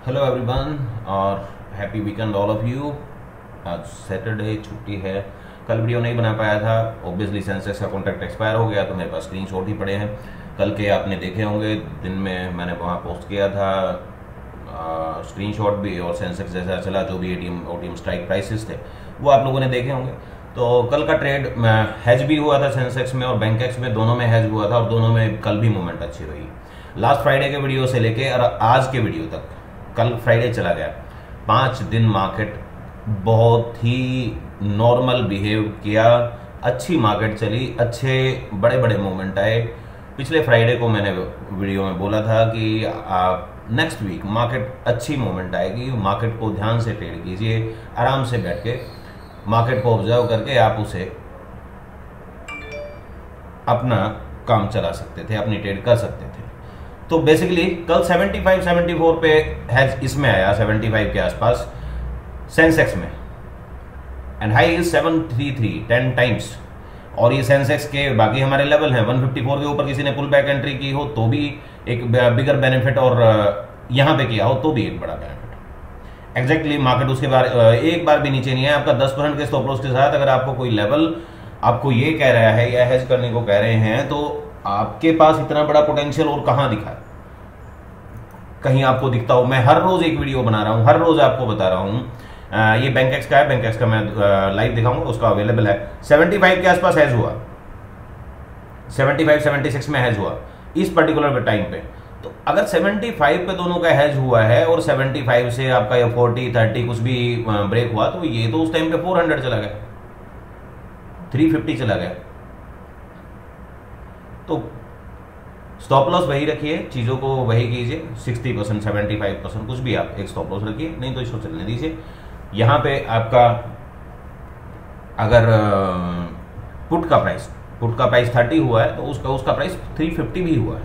Hello everyone और happy weekend all of you. आज Saturday छुट्टी है। कल वीडियो नहीं बना पाया था, ऑब्वियसली सेंसेक्स का कॉन्ट्रैक्ट एक्सपायर हो गया तो मेरे पास स्क्रीनशॉट ही पड़े हैं। कल के आपने देखे होंगे, दिन में मैंने वहाँ पोस्ट किया था स्क्रीनशॉट भी, और सेंसेक्स जैसा चला जो भी ओटीएम स्ट्राइक प्राइसेस थे वो आप लोगों ने देखे होंगे। तो कल का ट्रेड हैज भी हुआ था सेंसेक्स में और बैंकेक्स में, दोनों में हैज हुआ था और दोनों में कल भी मूवमेंट अच्छी रही। लास्ट फ्राइडे के वीडियो से लेके और आज के वीडियो तक, कल फ्राइडे चला गया, 5 दिन मार्केट बहुत ही नॉर्मल बिहेव किया, अच्छी मार्केट चली, अच्छे बड़े बड़े मूवमेंट आए। पिछले फ्राइडे को मैंने वीडियो में बोला था कि आप नेक्स्ट वीक मार्केट अच्छी मूवमेंट आएगी, मार्केट को ध्यान से ट्रेड कीजिए, आराम से बैठ के मार्केट को ऑब्जर्व करके आप उसे अपना काम चला सकते थे, अपनी ट्रेड कर सकते थे। तो बेसिकली कल 75-74 पे हैज इसमें आया, 75 के आसपास सेंसेक्स में, एंड हाई इज 733 10 टाइम्स। और ये सेंसेक्स के बाकी हमारे लेवल हैं 154 के ऊपर किसी ने पुल बैक एंट्री की हो तो भी एक बिगर बेनिफिट, और यहां पे किया हो तो भी एक बड़ा बेनिफिट। एग्जैक्टली मार्केट उसके बाद एक बार भी नीचे नहीं है। आपका 10% के स्टॉप लॉस के साथ अगर आपको कोई लेवल आपको ये कह रहा है या हेज करने को कह रहे हैं तो आपके पास इतना बड़ा पोटेंशियल और कहां दिखा है, कहीं आपको दिखता हो। मैं हर रोज एक वीडियो बना रहा हूं, हर रोज आपको बता रहा हूं। ये बैंकेक्स का है, बैंकेक्स का मैं लाइव दिखाऊंगा, उसका अवेलेबल है। 75 के आसपास हैज हुआ, 75-76 में हैज हुआ इस पर्टिकुलर टाइम पे। तो अगर 75 पे दोनों का हैज हुआ है और 75 से आपका ये 40-30 कुछ भी ब्रेक हुआ, तो ये तो उस टाइम पे 400 चला गया, 350 चला गया। तो स्टॉप लॉस वही रखिए, चीजों को वही कीजिए, 60% 75% कुछ भी आप एक स्टॉप लॉस रखिए, नहीं तो इसको चलने दीजिए। यहां पे आपका अगर पुट का प्राइस 30 हुआ है तो उसका प्राइस 350 भी हुआ है।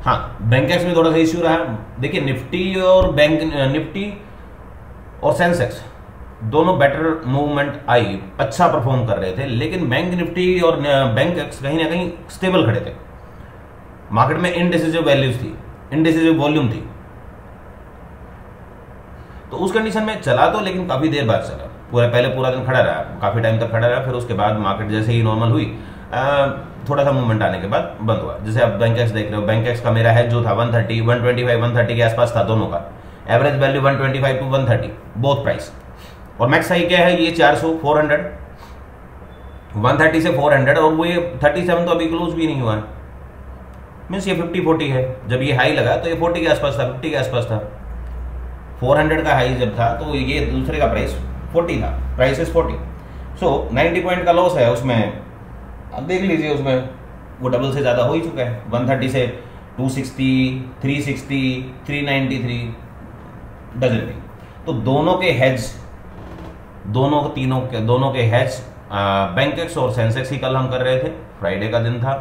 हाँ, बैंकेक्स में थोड़ा सा इश्यू रहा। देखिए निफ्टी और सेंसेक्स दोनों बेटर मूवमेंट आई, अच्छा परफॉर्म कर रहे थे, लेकिन बैंक निफ्टी और बैंकेक्स कहीं ना कहीं स्टेबल खड़े थे। मार्केट में इनडिसिसिव वैल्यूज थी, इनडिसिसिव वॉल्यूम थी, तो उस कंडीशन में चला तो, लेकिन काफी देर बाद चला, पहले पूरा दिन खड़ा रहा, काफी टाइम तक खड़ा रहा। फिर उसके बाद मार्केट जैसे ही नॉर्मल हुई, थोड़ा सा मूवमेंट आने के बाद बंद हुआ। जैसे आप बैंकेक्स देख रहे हो, बैंकेक्स का मेरा हैज जो था 130, 125, 130 के आसपास था दोनों का। Average value 125 to 130 both price, और मैक्स हाई क्या है ये 400, 400, 130 से 400, और वो ये 37 तो अभी क्लोज भी नहीं हुआ है, मीन्स ये 50-40 है। जब ये हाई लगा तो ये 40 के आसपास था, 50 के आसपास था। 400 का हाई जब था तो ये दूसरे का प्राइस 40 था, प्राइस इज 40। सो 90 पॉइंट का लॉस है उसमें, अब देख लीजिए उसमें वो डबल से ज्यादा हो ही चुका है। 130 से 260, 360, 393 डजन नहीं। तो दोनों के हैज, दोनों के हैज बैंकेक्स और सेंसेक्स ही कल हम कर रहे थे। फ्राइडे का दिन था,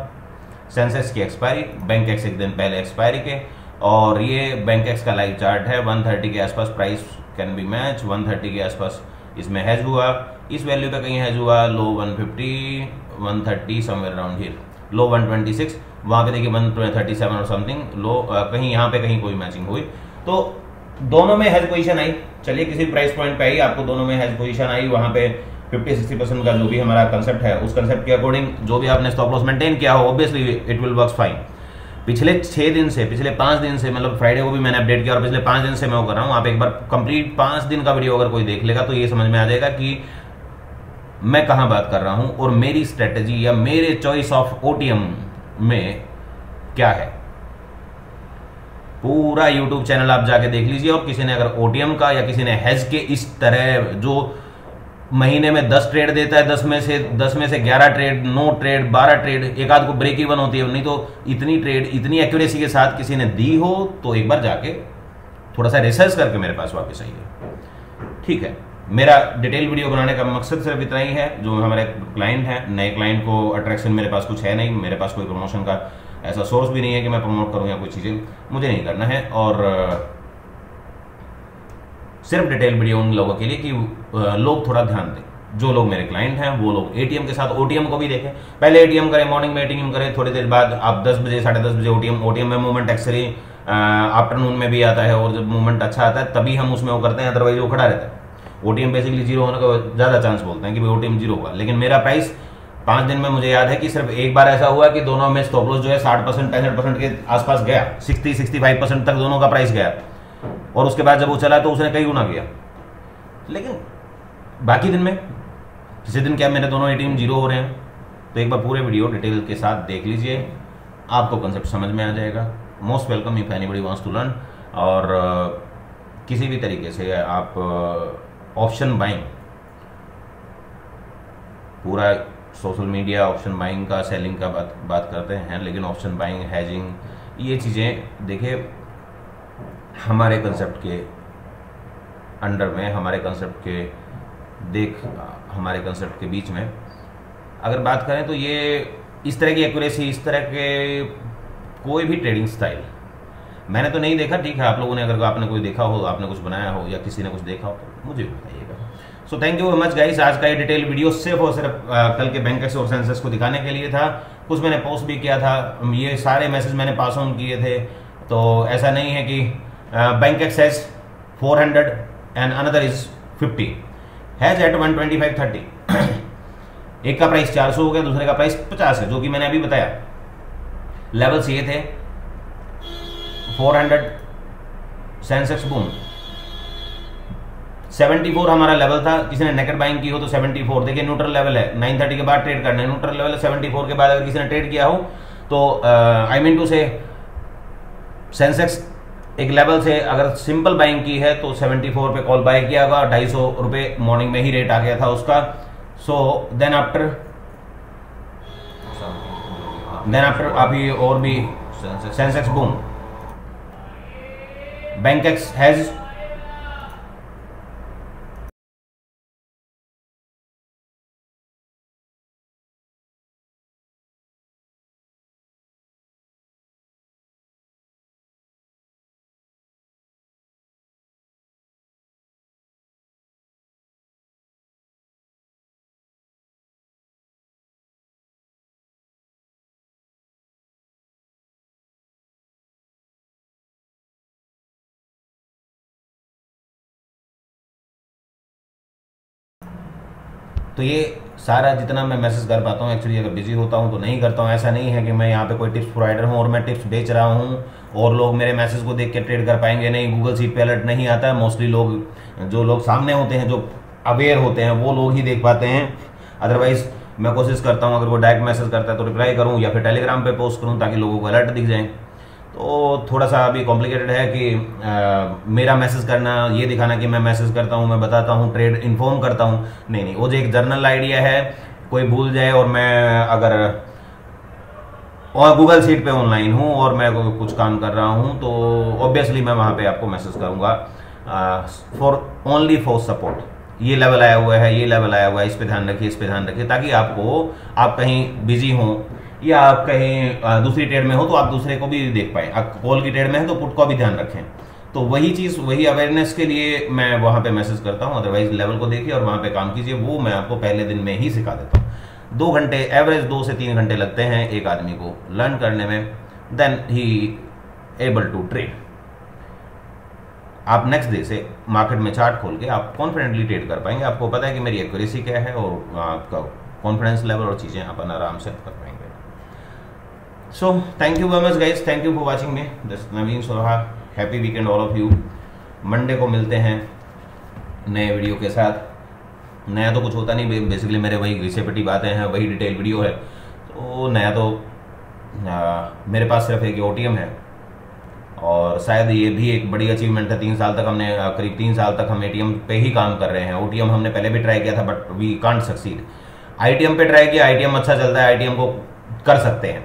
सेंसेक्स की एक्सपायरी, बैंकेक्स एक दिन पहले एक्सपायरी के, और ये बैंकेक्स का लाइव चार्ट है। 130 के आसपास प्राइस कैन बी मैच, 130 के आसपास इसमें हैज हुआ, इस वैल्यू पे कहीं हैज हुआ, लो 150, 130 समवेयर अराउंड हियर, लो 126, वहां पे देखिए 137 और समथिंग, लो कहीं यहाँ पे कहीं कोई मैचिंग हुई। तो दोनों में हैज पोजीशन आई। चलिए किसी प्राइस पॉइंट पे आई, आपको दोनों में हैज पोजीशन आई, वहां पे 50-60% का जो भी हमारा कंसेप्ट है, उस कंसेप्ट के अकॉर्डिंग जो भी आपने स्टॉप लॉस मेंटेन किया हो, obviously it will work fine. पिछले 5 दिन से, मतलब फ्राइडे को भी मैंने अपडेट किया और पिछले 5 दिन से मैं वो कर रहा हूं। आप एक बार कंप्लीट 5 दिन का वीडियो अगर कोई देख लेगा तो ये समझ में आ जाएगा कि मैं कहां बात कर रहा हूं और मेरी स्ट्रेटेजी या मेरे चॉइस ऑफ ओटीएम में क्या है। पूरा यूट्यूब चैनल आप जाके देख लीजिए, और किसी ने अगर ओटीएम का या किसी ने हेज के इस तरह जो महीने में 10 ट्रेड देता है, 10 में से 11 ट्रेड, 9 ट्रेड, 12 ट्रेड, एक आध को ब्रेक इवन होती है, नहीं तो इतनी ट्रेड इतनी एक्यूरेसी के साथ किसी ने दी हो तो एक बार जाके थोड़ा सा रिसर्च करके मेरे पास वापस आइए। ठीक है, मेरा डिटेल वीडियो बनाने का मकसद सिर्फ इतना ही है। जो हमारे क्लाइंट हैं, नए क्लाइंट को अट्रैक्शन मेरे पास कुछ है नहीं, मेरे पास कोई प्रमोशन का ऐसा सोर्स भी नहीं है कि मैं प्रमोट करूं या कोई चीजें मुझे नहीं करना है, और सिर्फ डिटेल वीडियो उन लोगों के लिए कि लोग थोड़ा ध्यान दें। जो लोग मेरे क्लाइंट हैं वो लोग एटीएम के साथ ओटीएम को भी देखें। पहले एटीएम करें, मॉर्निंग में एटीएम करें, थोड़ी देर बाद आप 10 बजे 10:30 बजे ओटीएम में मूवमेंट एक्सरी आफ्टरनून में भी आता है और जब मूवमेंट अच्छा आता है तभी हम उसमें वो करते हैं, अदरवाइज वो खड़ा रहता है। ओटीएम बेसिकली जीरो होने का ज़्यादा चांस बोलते हैं कि भाई ओटीएम जीरो होगा, लेकिन मेरा प्राइस 5 दिन में मुझे याद है कि सिर्फ एक बार ऐसा हुआ कि दोनों में स्टॉप लॉस जो है 60% 65% के आसपास गया, 60-65% तक दोनों का प्राइस गया, और उसके बाद जब वो चला तो उसने कई गुना किया। लेकिन बाकी दिन में किसी दिन क्या मेरे दोनों एटीएम जीरो हो रहे हैं, तो एक बार पूरे वीडियो डिटेल के साथ देख लीजिए, आपको कंसेप्ट समझ में आ जाएगा। Most welcome if anybody wants to learn. और किसी भी तरीके से आप ऑप्शन बाइंग, पूरा सोशल मीडिया ऑप्शन बाइंग का, सेलिंग का बात करते हैं, लेकिन ऑप्शन बाइंग, हैजिंग, ये चीज़ें देखिए हमारे कंसेप्ट के अंडर में, हमारे कंसेप्ट के बीच में अगर बात करें तो ये इस तरह की एक्यूरेसी, इस तरह के कोई भी ट्रेडिंग स्टाइल मैंने तो नहीं देखा। ठीक है, आप लोगों ने, अगर आपने कोई देखा हो, आपने कुछ बनाया हो या किसी ने कुछ देखा हो तो मुझे बताइएगा। So thank you very much guys. आज का ये डिटेल वीडियो सिर्फ और सिर्फ कल के बैंकेक्स और सेंसेक्स को दिखाने के लिए था। कुछ मैंने पोस्ट भी किया था, ये सारे मैसेज मैंने पास ऑन किए थे, तो ऐसा नहीं है कि bankex has 400 and another is 50, has at 125.30 एक का प्राइस 400 हो गया, दूसरे का प्राइस 50 है, जो कि मैंने अभी बताया। लेवल्स ये थे 400 सेंसेक्स बूम, 74 हमारा लेवल था। किसी ने नेकेट बाइंग की हो तो 74, देखिए न्यूट्रल लेवल है, 9:30 के बाद ट्रेड करना है, न्यूट्रल लेवल है 74 के बाद। अगर किसी ने ट्रेड किया हो तो आई मीन टू से सेंसेक्स एक लेवल से अगर सिंपल बाइंग की है तो 74 पे कॉल बाय किया होगा, 250 रुपये मॉर्निंग में ही रेट आ गया था उसका। सो देन आफ्टर अभी और भी सेंसेक्स बूम, बैंकेक्स हैज तो ये सारा जितना मैं मैसेज कर पाता हूँ, एक्चुअली अगर बिजी होता हूँ तो नहीं करता हूँ। ऐसा नहीं है कि मैं यहाँ पे कोई टिप्स प्रोवाइडर हूँ और मैं टिप्स बेच रहा हूँ और लोग मेरे मैसेज को देख के ट्रेड कर पाएंगे, नहीं। गूगल सीट पे अलर्ट नहीं आता है। मोस्टली लोग, जो लोग सामने होते हैं, जो अवेयर होते हैं, वो लोग ही देख पाते हैं। अदरवाइज मैं कोशिश करता हूँ अगर वो डायरेक्ट मैसेज करता है तो रिप्लाई करूँ या फिर टेलीग्राम पे पोस्ट करूँ ताकि लोगों को अलर्ट दिख जाए। तो थोड़ा सा अभी कॉम्प्लिकेटेड है कि मेरा मैसेज करना, ये दिखाना कि मैं मैसेज करता हूँ, मैं बताता हूँ, ट्रेड इन्फॉर्म करता हूँ, नहीं। वो जो एक जर्नल आइडिया है, कोई भूल जाए और मैं अगर और गूगल सीट पे ऑनलाइन हूँ और मैं कुछ काम कर रहा हूँ तो ऑब्वियसली मैं वहाँ पे आपको मैसेज करूँगा ओनली फॉर सपोर्ट। ये लेवल आया हुआ है, ये लेवल आया हुआ है, इस पे ध्यान रखिए, इस पे ध्यान रखिए, ताकि आप कहीं बिजी हों या आप कहीं दूसरी ट्रेड में हो तो आप दूसरे को भी देख पाएं। आप कॉल की ट्रेड में है तो पुट का भी ध्यान रखें। तो वही चीज़, वही अवेयरनेस के लिए मैं वहाँ पे मैसेज करता हूँ। अदरवाइज लेवल को देखिए और वहाँ पे काम कीजिए, वो मैं आपको पहले दिन में ही सिखा देता हूँ। 2 घंटे, एवरेज 2 से 3 घंटे लगते हैं एक आदमी को लर्न करने में, देन ही एबल टू ट्रेड। आप नेक्स्ट डे से मार्केट में चार्ट खोल के आप कॉन्फिडेंटली ट्रेड कर पाएंगे। आपको पता है कि मेरी एक्यूरेसी क्या है और आपका कॉन्फिडेंस लेवल और चीज़ें अपन आराम से कर पाएंगे। So thank you very much guys, thank you for watching me, this Naveen Soha. Happy weekend all of you. Monday को मिलते हैं नए वीडियो के साथ। नया तो कुछ होता नहीं, बेसिकली मेरे वही रिसेपिटी बातें हैं, वही डिटेल वीडियो है। तो नया तो मेरे पास सिर्फ एक ओटीएम है और शायद ये भी एक बड़ी अचीवमेंट है। 3 साल तक हमने, करीब 3 साल तक हम एटीएम पे ही काम कर रहे हैं। ओटीएम हमने पहले भी ट्राई किया था but we can't succeed. ITM पे ट्राई किया, आईटीएम अच्छा चलता है, आईटीएम को कर सकते हैं,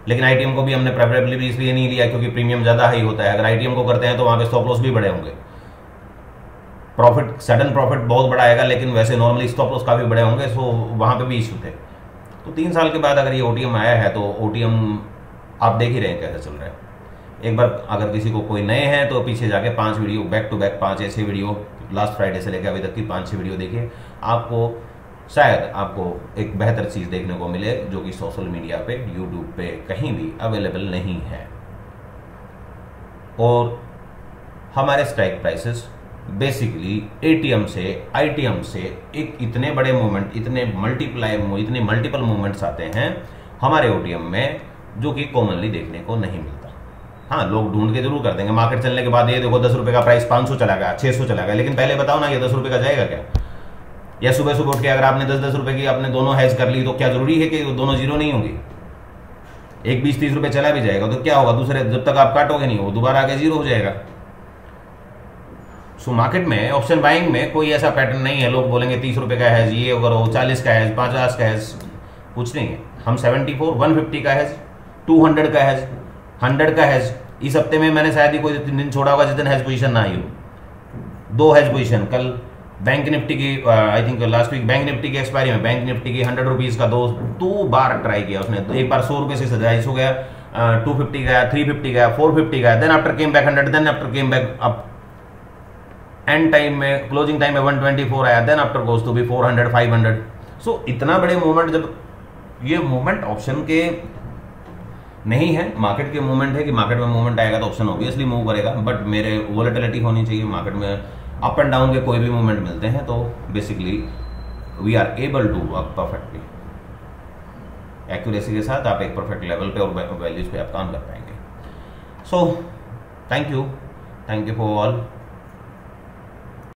लेकिन आईटीएम को भी हमने प्रेफरेबली भी इसलिए नहीं लिया क्योंकि प्रीमियम ज़्यादा हाई होता है। अगर आईटीएम को करते हैं तो वहाँ पे स्टॉप लॉस भी बड़े होंगे, प्रॉफिट, सडन प्रॉफिट बहुत बड़ा आएगा, लेकिन वैसे नॉर्मली स्टॉप लॉस काफ़ी बड़े होंगे। सो वहाँ पे भी इशू थे। तो 3 साल के बाद अगर ये ओटीएम आया है तो ओटीएम आप देख ही रहे हैं कैसे चल रहा है। एक बार अगर किसी को कोई नए हैं तो पीछे जाके 5 वीडियो बैक टू बैक, 5 ऐसे वीडियो लास्ट फ्राइडे से लेकर अभी तक की 5-6 वीडियो देखिए, आपको शायद आपको एक बेहतर चीज़ देखने को मिले जो कि सोशल मीडिया पे, यूट्यूब पे कहीं भी अवेलेबल नहीं है। और हमारे स्ट्राइक प्राइसेस बेसिकली एटीएम से आईटीएम से एक इतने बड़े मूवमेंट, इतने मल्टीपल मूवमेंट्स आते हैं हमारे ओटीएम में, जो कि कॉमनली देखने को नहीं मिलता। हाँ, लोग ढूंढ के जरूर कर देंगे मार्केट चलने के बाद, ये देखो 10 रुपए का प्राइस 500 चला गया, 600 चला गया, लेकिन पहले बताओ ना ये 10 रुपए का जाएगा क्या? या सुबह सुबह उठ के अगर आपने 10-10 रुपए की आपने दोनों हैज कर ली, तो क्या जरूरी है कि दोनों जीरो नहीं होंगी? एक 20-30 रुपए चला भी जाएगा तो क्या होगा, दूसरे जब तक आप काटोगे नहीं वो दोबारा आके जीरो हो जाएगा। सो मार्केट में ऑप्शन बाइंग में कोई ऐसा पैटर्न नहीं है लोग बोलेंगे 30 रुपए का हैज, ये करो, 40 का हैज, 50 का हैज, कुछ नहीं है। हम 74, 150 का हैज, 200 का हैज, 100 का हैज, इस हफ्ते में मैंने शायद ही कोई दिन छोड़ा होगा जिस दिन हैज पोजीशन ना आई हो। 2 हैज पोजीशन, कल बैंक निफ्टी की I think last week bank nifty की एक्सपायरी में बैंक निफ्टी की 100 रुपीज का दो बार ट्राई किया उसने। तो एक बार 100 रुपए से 27 हो गया, 250 गया, 350 गया, 450 गया, then after came back 100, then after came back up, and time में क्लोजिंग टाइम में 124 आया, then after goes to be 400, 500। So इतना बड़े मूवमेंट, जब ये मूवमेंट ऑप्शन के नहीं है, मार्केट के मूवमेंट है कि मार्केट में मूवमेंट आएगा तो ऑप्शन ऑब्वियसली मूव करेगा, बट मेरे वोलेटिलिटी होनी चाहिए मार्केट में। अप एंड डाउन के कोई भी मूवमेंट मिलते हैं तो basically we are able to work perfectly, accuracy के साथ आप एक परफेक्ट लेवल पे और वैल्यूज पे आप काम कर पाएंगे। So thank you for all.